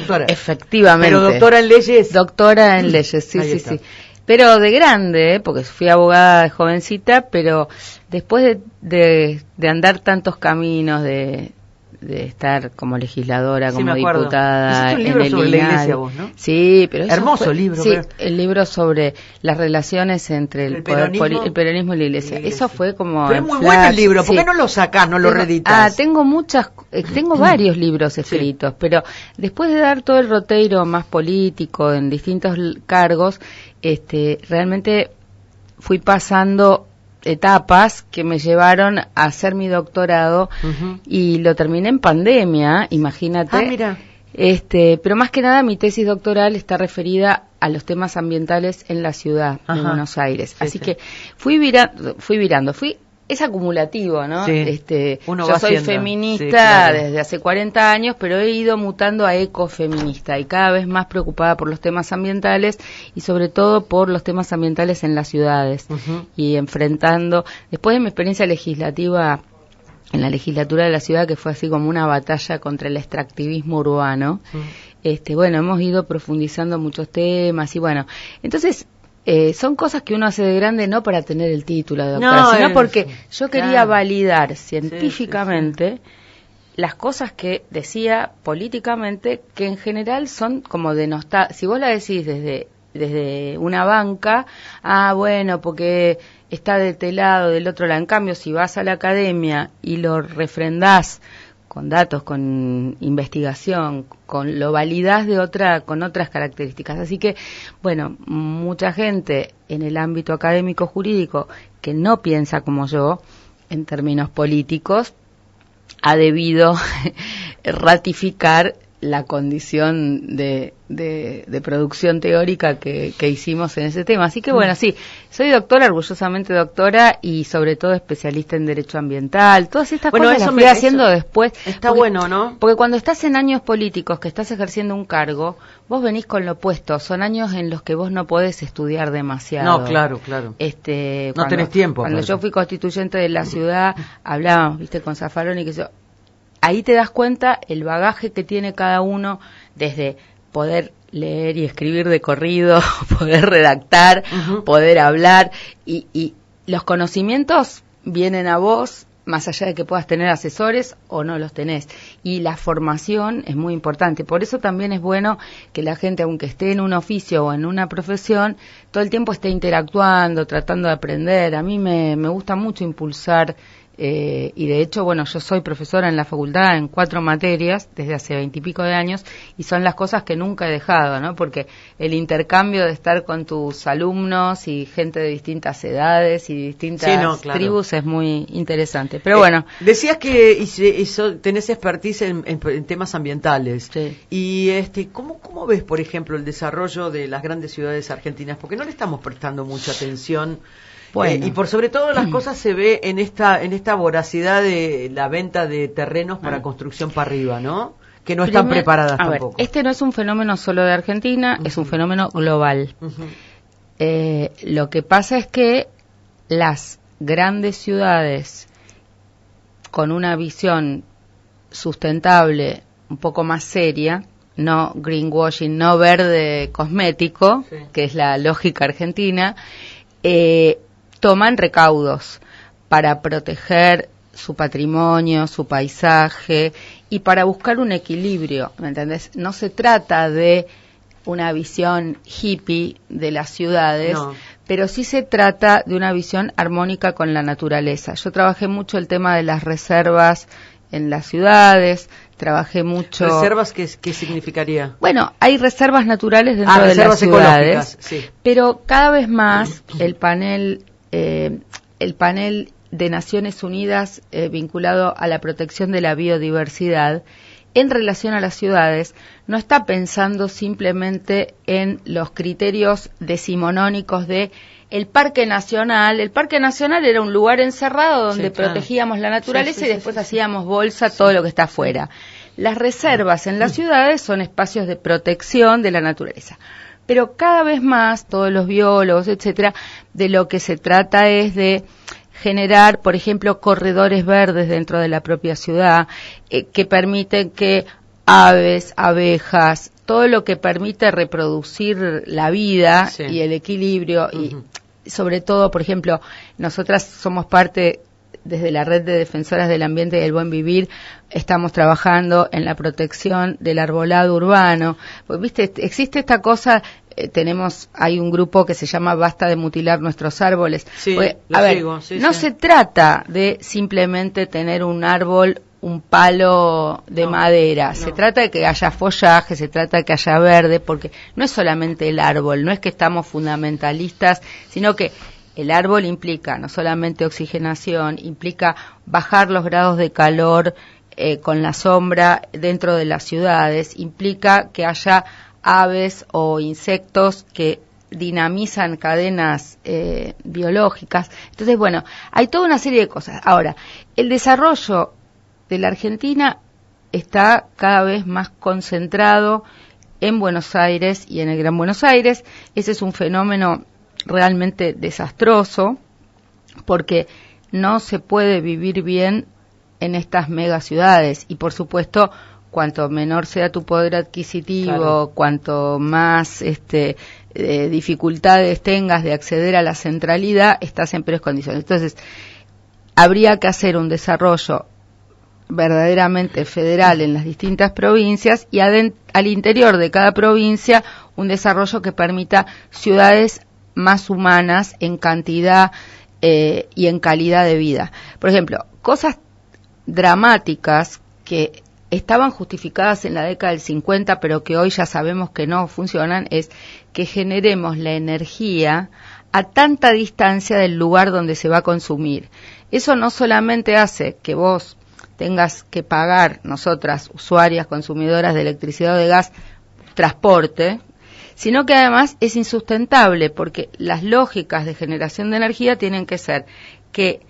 doctora. Efectivamente. Pero doctora en leyes. Doctora en leyes, sí, Ahí sí, está. sí. Pero de grande, porque fui abogada de jovencita, pero después de andar tantos caminos, de estar como legisladora, Sí, como me acuerdo. diputada. Hiciste un libro en el sobre la INADI. iglesia vos, ¿no? Sí, pero eso Hermoso fue, libro. Sí, pero... el libro sobre las relaciones entre el poder peronismo, el peronismo y la iglesia. Eso fue como... Pero es muy bueno el libro, ¿por qué no lo sacás, no lo reeditas? Tengo varios libros escritos, pero después de dar todo el roteiro más político en distintos cargos, realmente fui pasando etapas que me llevaron a hacer mi doctorado y lo terminé en pandemia, imagínate. Mira. Pero más que nada mi tesis doctoral está referida a los temas ambientales en la ciudad de Buenos Aires. Sí, así que es acumulativo, ¿no? Sí. Yo soy feminista desde hace 40 años, pero he ido mutando a ecofeminista y cada vez más preocupada por los temas ambientales y sobre todo por los temas ambientales en las ciudades y enfrentando, después de mi experiencia legislativa en la legislatura de la ciudad, que fue así como una batalla contra el extractivismo urbano, hemos ido profundizando muchos temas y bueno, entonces son cosas que uno hace de grande no para tener el título de doctora, sino porque yo quería validar científicamente las cosas que decía políticamente, que en general son como si vos la decís desde una banca, bueno, porque está de este lado, del otro lado. En cambio, si vas a la academia y lo refrendás con datos, con investigación, lo validás con otras características. Así que, bueno, mucha gente en el ámbito académico jurídico que no piensa como yo en términos políticos ha debido ratificar la condición de producción teórica que hicimos en ese tema. Así que bueno, sí, soy doctora, orgullosamente doctora y sobre todo especialista en derecho ambiental. Todas estas cosas las fui haciendo después. Está bueno, ¿no? Porque cuando estás en años políticos, que estás ejerciendo un cargo, vos venís con lo opuesto. Son años en los que vos no podés estudiar demasiado. No, claro. No tenés tiempo. Cuando yo fui constituyente de la ciudad, hablábamos, con Zaffaroni, que yo... Ahí te das cuenta el bagaje que tiene cada uno, desde poder leer y escribir de corrido, poder redactar, poder hablar, y los conocimientos vienen a vos, más allá de que puedas tener asesores o no los tenés. Y la formación es muy importante. Por eso también es bueno que la gente, aunque esté en un oficio o en una profesión, todo el tiempo esté interactuando, tratando de aprender. A mí me gusta mucho impulsar. Y de hecho, bueno, yo soy profesora en la facultad en 4 materias desde hace 20 y pico de años y son las cosas que nunca he dejado, ¿no? Porque el intercambio de estar con tus alumnos y gente de distintas edades y distintas tribus es muy interesante. Pero bueno. Decías que tenés expertise en temas ambientales. Sí. Y ¿cómo ves, por ejemplo, el desarrollo de las grandes ciudades argentinas? Porque no le estamos prestando mucha atención. Bueno. Y por sobre todo las cosas se ve en esta voracidad de la venta de terrenos para construcción para arriba, ¿no? Que no están preparadas tampoco. No es un fenómeno solo de Argentina, es un fenómeno global. Lo que pasa es que las grandes ciudades con una visión sustentable un poco más seria, no greenwashing, no verde cosmético, que es la lógica argentina, toman recaudos para proteger su patrimonio, su paisaje y para buscar un equilibrio, ¿me entendés? No se trata de una visión hippie de las ciudades, pero sí se trata de una visión armónica con la naturaleza. Yo trabajé mucho el tema de las reservas en las ciudades, trabajé mucho... ¿Reservas qué significaría? Bueno, hay reservas naturales dentro de las ciudades, pero cada vez más el panel de Naciones Unidas vinculado a la protección de la biodiversidad en relación a las ciudades no está pensando simplemente en los criterios decimonónicos de el Parque Nacional. El Parque Nacional era un lugar encerrado donde protegíamos la naturaleza y después hacíamos bolsa todo lo que está afuera. Las reservas en las ciudades son espacios de protección de la naturaleza. Pero cada vez más, todos los biólogos, etcétera, de lo que se trata es de generar, por ejemplo, corredores verdes dentro de la propia ciudad, que permiten que aves, abejas, todo lo que permite reproducir la vida y el equilibrio, y sobre todo, por ejemplo, nosotras somos parte, desde la Red de Defensoras del Ambiente y del Buen Vivir, estamos trabajando en la protección del arbolado urbano. Pues, viste, existe esta cosa, hay un grupo que se llama Basta de mutilar nuestros árboles. Sí, pues, no se trata de simplemente tener un árbol, un palo de madera, se trata de que haya follaje, se trata de que haya verde, porque no es solamente el árbol, no es que estamos fundamentalistas, sino que el árbol implica no solamente oxigenación, implica bajar los grados de calor con la sombra dentro de las ciudades, implica que haya aves o insectos que dinamizan cadenas biológicas. Entonces, bueno, hay toda una serie de cosas. Ahora, el desarrollo de la Argentina está cada vez más concentrado en Buenos Aires y en el Gran Buenos Aires. Ese es un fenómeno realmente desastroso, porque no se puede vivir bien en estas megaciudades, y por supuesto, cuanto menor sea tu poder adquisitivo, cuanto más dificultades tengas de acceder a la centralidad, estás en peores condiciones. Entonces, habría que hacer un desarrollo verdaderamente federal en las distintas provincias, y al interior de cada provincia un desarrollo que permita ciudades más humanas en cantidad y en calidad de vida. Por ejemplo, cosas dramáticas que estaban justificadas en la década del 50, pero que hoy ya sabemos que no funcionan, es que generemos la energía a tanta distancia del lugar donde se va a consumir. Eso no solamente hace que vos tengas que pagar, nosotras, usuarias, consumidoras de electricidad o de gas, transporte, sino que además es insustentable, porque las lógicas de generación de energía tienen que ser que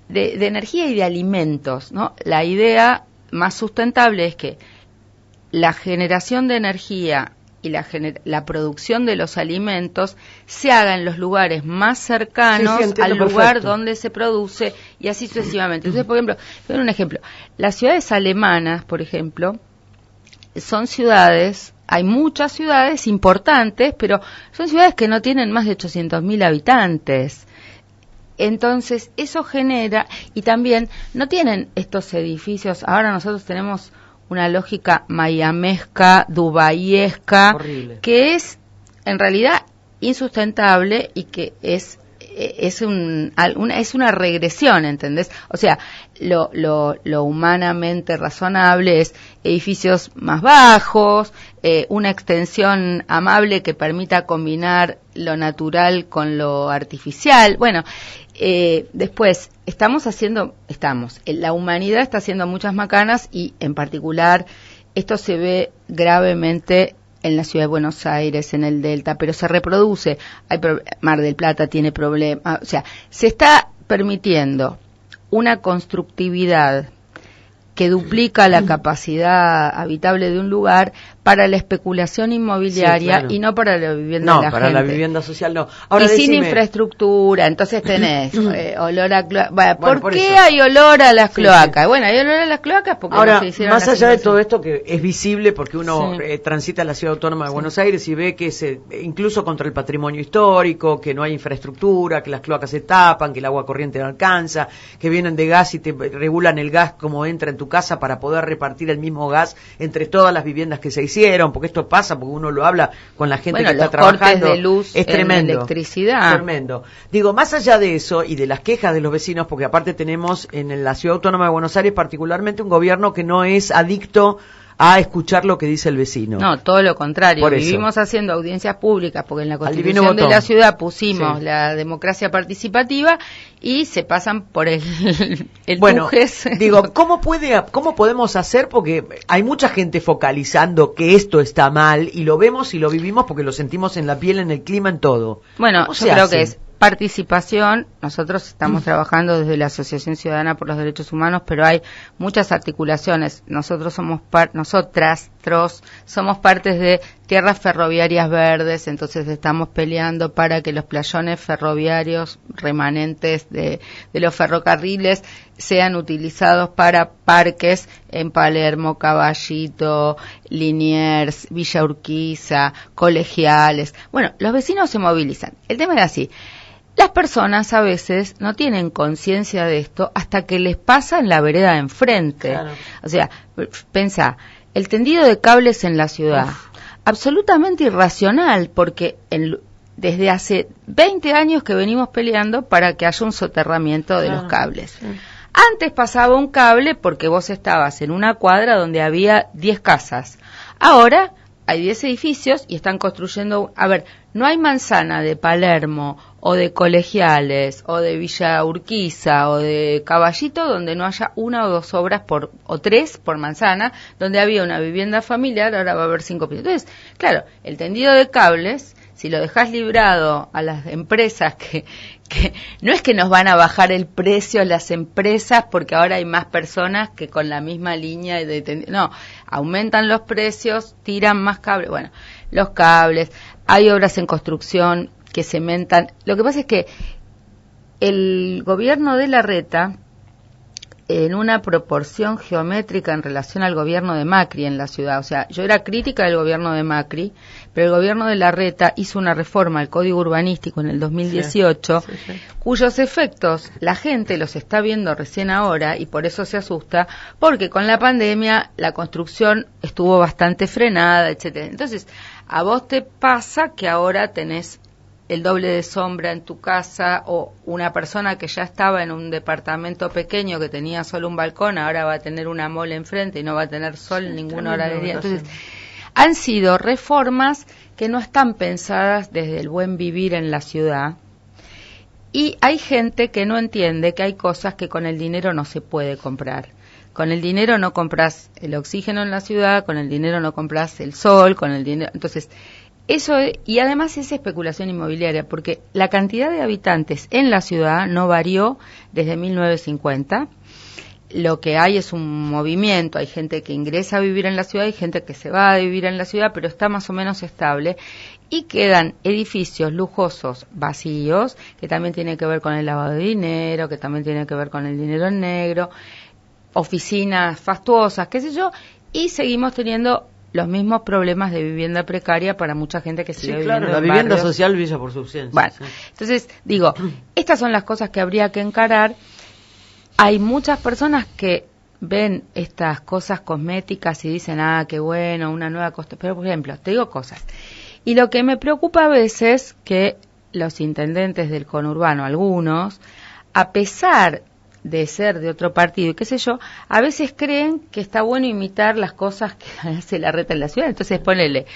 de energía y de alimentos, ¿no? La idea más sustentable es que la generación de energía y la producción de los alimentos se haga en los lugares más cercanos al lugar donde se produce, y así sucesivamente. Entonces, por ejemplo, voy a dar un ejemplo. Las ciudades alemanas, por ejemplo, son ciudades, hay muchas ciudades importantes, pero son ciudades que no tienen más de 800.000 habitantes. Entonces, eso genera, y también no tienen estos edificios. Ahora nosotros tenemos una lógica mayamesca, dubaiesca, que es en realidad insustentable, y que es una regresión, ¿entendés? O sea, lo humanamente razonable es edificios más bajos, una extensión amable que permita combinar lo natural con lo artificial. Bueno, después la humanidad está haciendo muchas macanas, y en particular esto se ve gravemente en la ciudad de Buenos Aires, en el Delta, pero se reproduce. Mar del Plata tiene problemas, o sea, se está permitiendo una constructividad que duplica la capacidad habitable de un lugar para la especulación inmobiliaria, y no para la vivienda de la gente. No, para la vivienda social no. Ahora, sin infraestructura, entonces tenés olor a cloaca. ¿Por qué hay olor a las cloacas? Bueno, hay olor a las cloacas porque ahora, no se hicieron más allá de todo esto que es visible, porque uno transita la ciudad autónoma de Buenos Aires y ve que incluso contra el patrimonio histórico, que no hay infraestructura, que las cloacas se tapan, que el agua corriente no alcanza, que vienen de gas y te regulan el gas como entra en tu casa para poder repartir el mismo gas entre todas las viviendas que se hicieron, porque esto pasa, porque uno lo habla con la gente que está trabajando. Cortes de luz, es tremendo, electricidad. Tremendo. Digo, más allá de eso y de las quejas de los vecinos, porque aparte tenemos en la Ciudad Autónoma de Buenos Aires particularmente un gobierno que no es adicto a escuchar lo que dice el vecino. No, todo lo contrario. Vivimos haciendo audiencias públicas, porque en la Constitución de la ciudad pusimos la democracia participativa, y se pasan por el bueno, digo, ¿cómo podemos hacer? Porque hay mucha gente focalizando que esto está mal, y lo vemos y lo vivimos porque lo sentimos en la piel, en el clima, en todo. Bueno, yo creo que es participación, nosotros estamos trabajando desde la Asociación Ciudadana por los Derechos Humanos, pero hay muchas articulaciones. Nosotros somos somos partes de Tierras Ferroviarias Verdes, entonces estamos peleando para que los playones ferroviarios remanentes de los ferrocarriles sean utilizados para parques en Palermo, Caballito, Liniers, Villa Urquiza, Colegiales. Bueno, los vecinos se movilizan. El tema era así. Las personas a veces no tienen conciencia de esto hasta que les pasa en la vereda de enfrente. Claro. O sea, pensá, el tendido de cables en la ciudad, absolutamente irracional, porque desde hace 20 años que venimos peleando para que haya un soterramiento de los cables. Sí. Antes pasaba un cable porque vos estabas en una cuadra donde había 10 casas. Ahora hay 10 edificios y están construyendo... A ver, no hay manzana de Palermo o de Colegiales o de Villa Urquiza o de Caballito donde no haya una o dos obras o tres por manzana, donde había una vivienda familiar, ahora va a haber 5 pisos. Entonces, claro, el tendido de cables, si lo dejás librado a las empresas que no es que nos van a bajar el precio las empresas porque ahora hay más personas que con la misma línea de tendido, no, aumentan los precios, tiran más cables, bueno, los cables, hay obras en construcción que cementan. Lo que pasa es que el gobierno de Larreta, en una proporción geométrica en relación al gobierno de Macri en la ciudad, o sea, yo era crítica del gobierno de Macri, pero el gobierno de Larreta hizo una reforma al Código Urbanístico en el 2018, sí. Cuyos efectos la gente los está viendo recién ahora y por eso se asusta, porque con la pandemia la construcción estuvo bastante frenada, etcétera. Entonces, a vos te pasa que ahora tenés el doble de sombra en tu casa, o una persona que ya estaba en un departamento pequeño que tenía solo un balcón, ahora va a tener una mole enfrente y no va a tener sol en ninguna hora del día. Entonces, han sido reformas que no están pensadas desde el buen vivir en la ciudad, y hay gente que no entiende que hay cosas que con el dinero no se puede comprar. Con el dinero no compras el oxígeno en la ciudad, con el dinero no compras el sol, con el dinero... Entonces, eso, y además es especulación inmobiliaria, porque la cantidad de habitantes en la ciudad no varió desde 1950. Lo que hay es un movimiento, hay gente que ingresa a vivir en la ciudad, hay gente que se va a vivir en la ciudad, pero está más o menos estable, y quedan edificios lujosos vacíos, que también tienen que ver con el lavado de dinero, que también tienen que ver con el dinero en negro, oficinas fastuosas, qué sé yo, y seguimos teniendo los mismos problemas de vivienda precaria para mucha gente que sigue viviendo la vivienda social villa por subsistencia. Bueno, entonces digo, estas son las cosas que habría que encarar. Hay muchas personas que ven estas cosas cosméticas y dicen, qué bueno, una nueva costa. Pero, por ejemplo, te digo cosas. Y lo que me preocupa a veces es que los intendentes del conurbano, algunos, a pesar de ser de otro partido y qué sé yo, a veces creen que está bueno imitar las cosas que hace Larreta en la ciudad. Entonces ponele,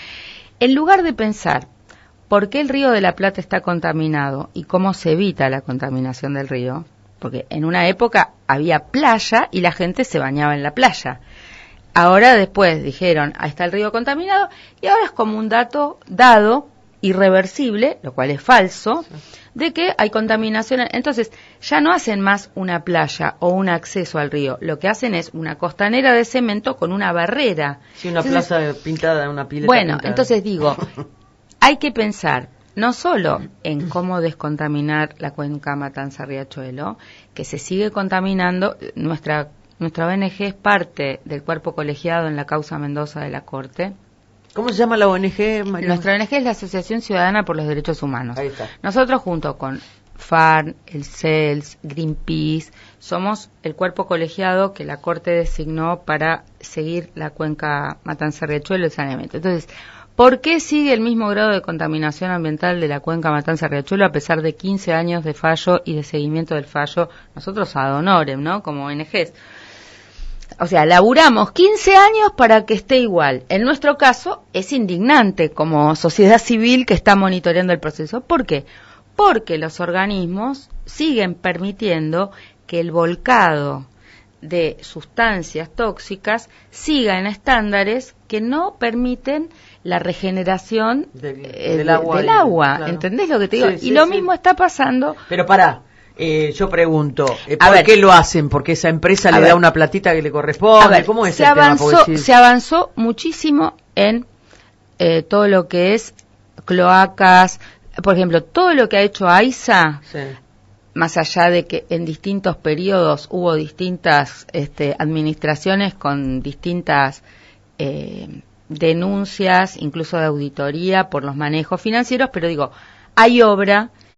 en lugar de pensar por qué el río de la Plata está contaminado y cómo se evita la contaminación del río, porque en una época había playa y la gente se bañaba en la playa. Ahora después dijeron, ahí está el río contaminado, y ahora es como un dato dado, irreversible, lo cual es falso, de que hay contaminación. Entonces, ya no hacen más una playa o un acceso al río, lo que hacen es una costanera de cemento con una barrera. Sí, una plaza pintada, una pileta pintada. Bueno, entonces digo, hay que pensar no solo en cómo descontaminar la cuenca Matanza-Riachuelo, que se sigue contaminando. Nuestra ONG es parte del cuerpo colegiado en la causa Mendoza de la Corte. ¿Cómo se llama la ONG, María? Nuestra ONG es la Asociación Ciudadana por los Derechos Humanos. Ahí está. Nosotros, junto con FARN, el CELS, Greenpeace, somos el cuerpo colegiado que la Corte designó para seguir la cuenca Matanza-Riachuelo y el saneamiento. Entonces, ¿por qué sigue el mismo grado de contaminación ambiental de la cuenca Matanza-Riachuelo a pesar de 15 años de fallo y de seguimiento del fallo? Nosotros ad honorem, ¿no?, como ONGs. O sea, laburamos 15 años para que esté igual. En nuestro caso, es indignante como sociedad civil que está monitoreando el proceso. ¿Por qué? Porque los organismos siguen permitiendo que el volcado de sustancias tóxicas siga en estándares que no permiten la regeneración del agua. Claro. ¿Entendés lo que te digo? Sí, y lo mismo está pasando. Pero pará. Yo pregunto, ¿por qué lo hacen? ¿Porque esa empresa le da una platita que le corresponde? ¿Cómo es el tema? Se avanzó muchísimo en todo lo que es cloacas, por ejemplo, todo lo que ha hecho AISA, sí. Más allá de que en distintos periodos hubo distintas administraciones con distintas denuncias, incluso de auditoría por los manejos financieros, pero digo, hay obra